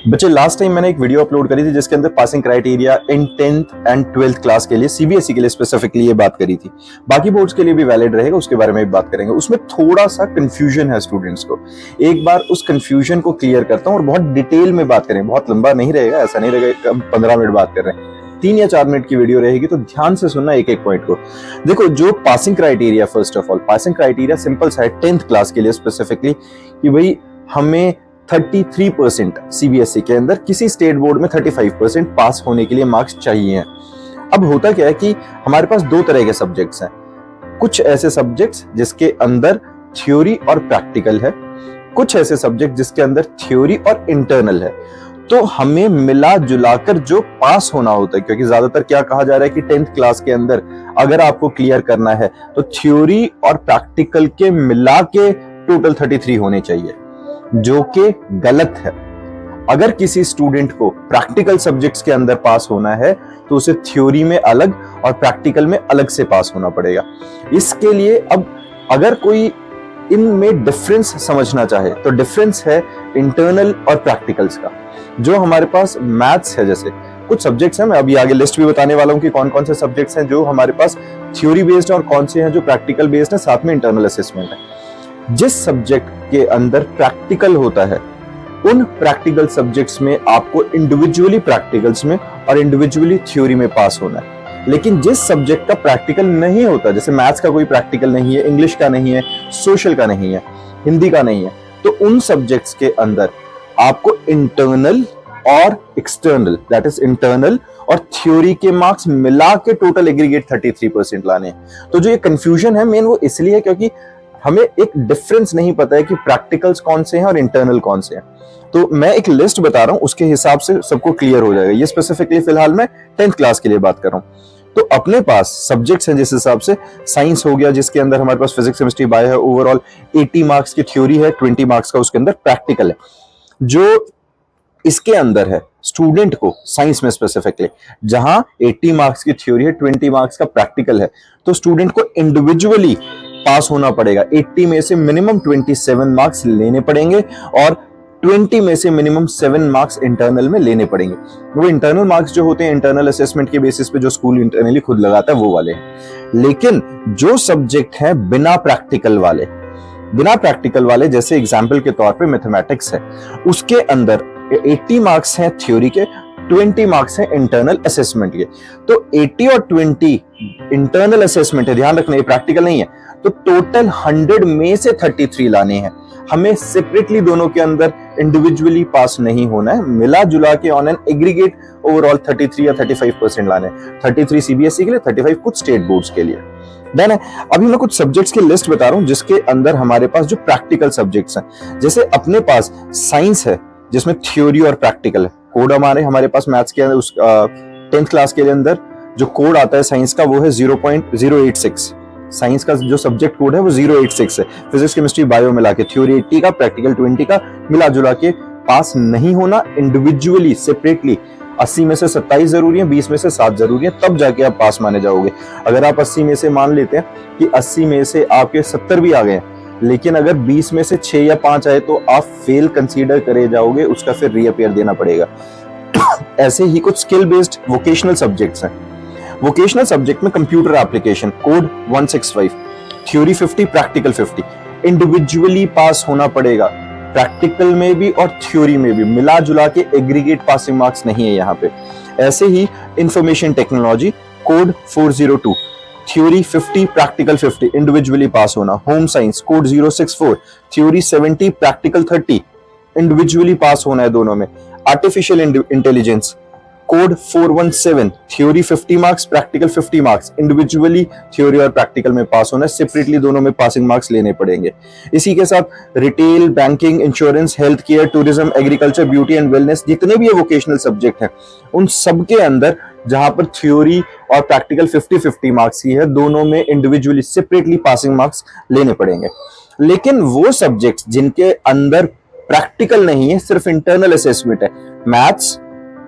बच्चे last time मैंने एक वीडियो अपलोड करी थी जिसके अंदर passing criteria in 10th and 12th class के लिए सीबीएसई के लिए स्पेसिफिकली ये बात करी थी। बाकी बोर्ड्स के लिए भी वैलिड रहेगा, उसके बारे में भी बात करेंगे। उसमें थोड़ा सा कंफ्यूजन है स्टूडेंट्स को, एक बार उस कंफ्यूजन को क्लियर करता हूँ और बहुत डिटेल में बात करें। बहुत लंबा नहीं रहेगा, ऐसा नहीं रहेगा 15 मिनट बात कर रहे हैं, 3 या 4 मिनट की वीडियो रहेगी, तो ध्यान से सुनना एक एक पॉइंट को। देखो, जो passing criteria, first of all passing criteria simple सा है 10th क्लास के लिए स्पेसिफिकली, कि भाई हमें 33% सीबीएसई के अंदर, किसी स्टेट बोर्ड में 35% पास होने के लिए मार्क्स चाहिए। अब होता क्या है कि हमारे पास दो तरह के सब्जेक्ट्स हैं। कुछ ऐसे सब्जेक्ट्स जिसके अंदर थ्योरी और प्रैक्टिकल है, कुछ ऐसे सब्जेक्ट जिसके अंदर थ्योरी और इंटरनल है। तो हमें मिला जुलाकर जो पास होना होता है, क्योंकि ज्यादातर क्या कहा जा रहा है कि 10th क्लास के अंदर अगर आपको क्लियर करना है तो थ्योरी और प्रैक्टिकल के मिला के टोटल 33 होने चाहिए, जो कि गलत है। अगर किसी स्टूडेंट को प्रैक्टिकल सब्जेक्ट्स के अंदर पास होना है तो उसे थ्योरी में अलग और प्रैक्टिकल में अलग से पास होना पड़ेगा। इसके लिए अब अगर कोई इनमें डिफरेंस समझना चाहे तो डिफरेंस है इंटरनल और प्रैक्टिकल्स का। जो हमारे पास मैथ्स है, जैसे कुछ सब्जेक्ट्स हैं, मैं अभी आगे लिस्ट भी बताने वाला हूं कि कौन कौन से सब्जेक्ट्स हैं जो हमारे पास थ्योरी बेस्ड और कौन से हैं जो प्रैक्टिकल बेस्ड है, साथ में इंटरनल असेसमेंट है। जिस सब्जेक्ट के अंदर प्रैक्टिकल होता है उन प्रैक्टिकल सब्जेक्ट्स में आपको इंडिविजुअली प्रैक्टिकल्स में और इंडिविजुअली थ्योरी में पास होना है। लेकिन जिस सब्जेक्ट का प्रैक्टिकल नहीं होता, जैसे मैथ्स का कोई प्रैक्टिकल नहीं है, इंग्लिश का नहीं है, सोशल का नहीं है, हिंदी का नहीं है, तो उन सब्जेक्ट्स के अंदर आपको इंटरनल और एक्सटर्नल, दैट इज इंटरनल और थ्योरी के मार्क्स मिला के टोटल एग्रीगेट 33% लाने हैं। तो जो ये कंफ्यूजन है मेन वो इसलिए है क्योंकि हमें एक डिफरेंस नहीं पता है कि प्रैक्टिकल्स कौन से हैं और इंटरनल कौन से हैं। तो मैं एक लिस्ट बता रहा हूं, उसके हिसाब से सबको क्लियर हो जाएगा। ये स्पेसिफिकली फिलहाल मैं 10th क्लास के लिए बात कर रहा हूं। तो अपने पास सब्जेक्ट्स हैं जिस हिसाब से, साइंस हो गया जिसके अंदर हमारे पास फिजिक्स, केमिस्ट्री, बायो है। ओवरऑल 80 मार्क्स की थ्योरी है, 20 मार्क्स का उसके अंदर प्रैक्टिकल है। जो इसके अंदर है स्टूडेंट को साइंस में स्पेसिफिकली, जहां 80 मार्क्स की थ्योरी है, 20 मार्क्स का प्रैक्टिकल है, तो स्टूडेंट को इंडिविजुअली पास होना पड़ेगा। 80 में से मिनिमम 27 मार्क्स लेने पड़ेंगे और 20 में से मिनिमम 7 मार्क्स इंटरनल में लेने पड़ेंगे। वो इंटरनल मार्क्स जो होते हैं इंटरनल असेसमेंट के बेसिस पे जो स्कूल इंटरनली खुद लगाता है वो वाले हैं। लेकिन जो सब्जेक्ट है बिना प्रैक्टिकल वाले, जैसे एग्जाम्पल के तौर पे मैथमेटिक्स है, उसके अंदर 80 मार्क्स हैं थ्योरी के, 20 मार्क्स हैं इंटरनल असेसमेंट के। तो 80 और 20 इंटरनल असेसमेंट है, ध्यान रखना ये प्रैक्टिकल नहीं है। तो टोटल 100 में से 33 लाने हैं। हमें सेपरेटली दोनों के अंदर इंडिविजुअली पास नहीं होना है, मिला जुला के ऑन एन एग्रीगेट ओवरऑल 33 या 35% लाने हैं। 33 सीबीएसई के लिए, 35 कुछ स्टेट बोर्ड्स के लिए। देन अभी मैं कुछ सब्जेक्ट्स की लिस्ट बता रहा हूं जिसके अंदर हमारे पास जो प्रैक्टिकल सब्जेक्ट्स हैं। जैसे अपने पास साइंस है जिसमें थ्योरी और प्रैक्टिकल है। कोड हमारे पास मैथ्स के अंदर, उस 10th क्लास के अंदर जो कोड आता है साइंस का वो है 0.086। साइंस का जो सब्जेक्ट कोड है वो 086 है। फिजिक्स, केमिस्ट्री, बायो मिला के थ्योरी 80 का, प्रैक्टिकल 20 का, मिला जुला के पास नहीं होना इंडिविजुअली सेपरेटली। 80 में से 27 जरूरी है, 20 में से 7 जरूरी है, तब जाके आप पास माने जाओगे। अगर आप 80 में से मान लेते हैं कि 80 में से आपके 70 भी आ गए, लेकिन अगर 20 में से 6 या 5 आए तो आप फेल कंसीडर करे जाओगे, उसका फिर रीअपियर देना पड़ेगा। ऐसे ही कुछ स्किल बेस्ड वोकेशनल सब्जेक्ट्स हैं। वोकेशनल सब्जेक्ट में computer application code 165, theory 50, practical 50, individually pass होना पड़ेगा, प्रैक्टिकल में भी और थ्योरी में भी, मिला जुला के एग्रीगेट पासिंग मार्क्स नहीं है यहाँ पे। ऐसे ही information technology code 402, theory 50, practical 50, individually pass होना। Home science code 064, theory 70, practical 30, individually pass होना है दोनों में। Artificial intelligence code 417, theory 50 marks, practical 50 marks, individually theory और प्रैक्टिकल में पास होना है, सेपरेटली दोनों में पासिंग मार्क्स लेने पड़ेंगे। इसी के साथ retail, banking, insurance, health care, tourism, agriculture, beauty and wellness, जितने भी ये वोकेशनल सब्जेक्ट हैं उन सबके अंदर जहां पर थ्योरी और प्रैक्टिकल 50-50 मार्क्स ही है, दोनों में इंडिविजुअली सेपरेटली पासिंग मार्क्स लेने पड़ेंगे। लेकिन वो सब्जेक्ट्स जिनके अंदर प्रैक्टिकल नहीं है, सिर्फ इंटरनल असेसमेंट है, मैथ्स,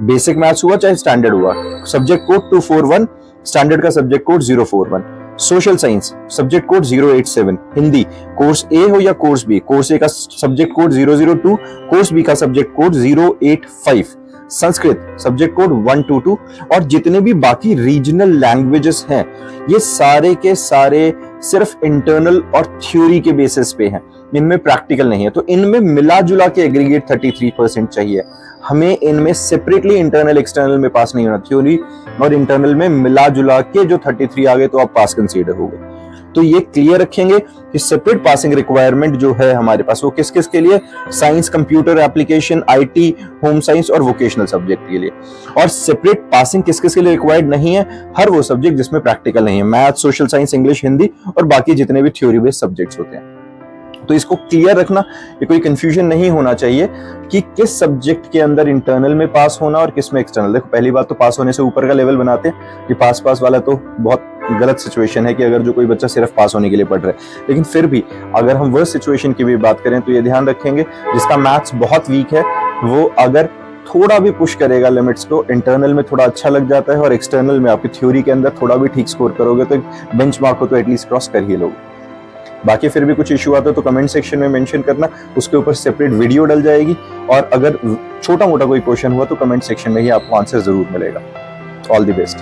बेसिक मैथ्स हुआ चाहे स्टैंडर्ड हुआ, सब्जेक्ट कोड 241, स्टैंडर्ड का subject code 041, social science subject code 087, Hindi course A हो या कोर्स बी, कोर्स ए का सब्जेक्ट कोड 002, कोर्स बी का subject code 085, Sanskrit subject code 122 और जितने भी बाकी रीजनल लैंग्वेजेस हैं ये सारे के सारे सिर्फ इंटरनल और थ्योरी के बेसिस पे हैं, इनमें प्रैक्टिकल नहीं है। तो इनमें मिला जुला के एग्रीगेट 33% चाहिए। हमें इनमें सेपरेटली इंटरनल एक्सटर्नल में पास नहीं होना, थ्योरी और इंटरनल में मिला जुला के जो 33 आ गए तो आप पास कंसीडर हो गए। तो ये क्लियर रखेंगे कि सेपरेट पासिंग रिक्वायरमेंट जो है हमारे पास वो किस किस के लिए, science, computer application, IT, home science और वोकेशनल सब्जेक्ट के लिए। और सेपरेट पासिंग किस किस के लिए रिक्वायर्ड नहीं है, हर वो सब्जेक्ट जिसमें प्रैक्टिकल नहीं है, math, social science, English, Hindi और बाकी जितने भी थ्योरी बेस्ड सब्जेक्ट्स होते हैं। तो इसको क्लियर रखना, ये कोई कंफ्यूजन नहीं होना चाहिए कि किस सब्जेक्ट के अंदर इंटरनल में पास होना और किस में एक्सटर्नल। देखो पहली बात तो पास होने से ऊपर का लेवल बनाते हैं कि पास वाला तो बहुत गलत सिचुएशन है कि अगर जो कोई बच्चा सिर्फ पास होने के लिए पढ़ रहा है। लेकिन फिर भी अगर हम वर्स्ट सिचुएशन की भी बात करें तो ये ध्यान रखेंगे जिसका मैथ्स बहुत वीक है वो अगर थोड़ा भी पुश करेगा लिमिट्स को, इंटरनल में थोड़ा अच्छा लग जाता है और एक्सटर्नल में आपकी थ्योरी के अंदर थोड़ा भी ठीक स्कोर करोगे तो बेंचमार्क को तो एटलीस्ट क्रॉस कर ही लोगे। बाकी फिर भी कुछ इशू आता है तो कमेंट सेक्शन में मेंशन करना, उसके ऊपर सेपरेट वीडियो डल जाएगी। और अगर छोटा मोटा कोई क्वेश्चन हुआ तो कमेंट सेक्शन में ही आपको आंसर जरूर मिलेगा। All the best.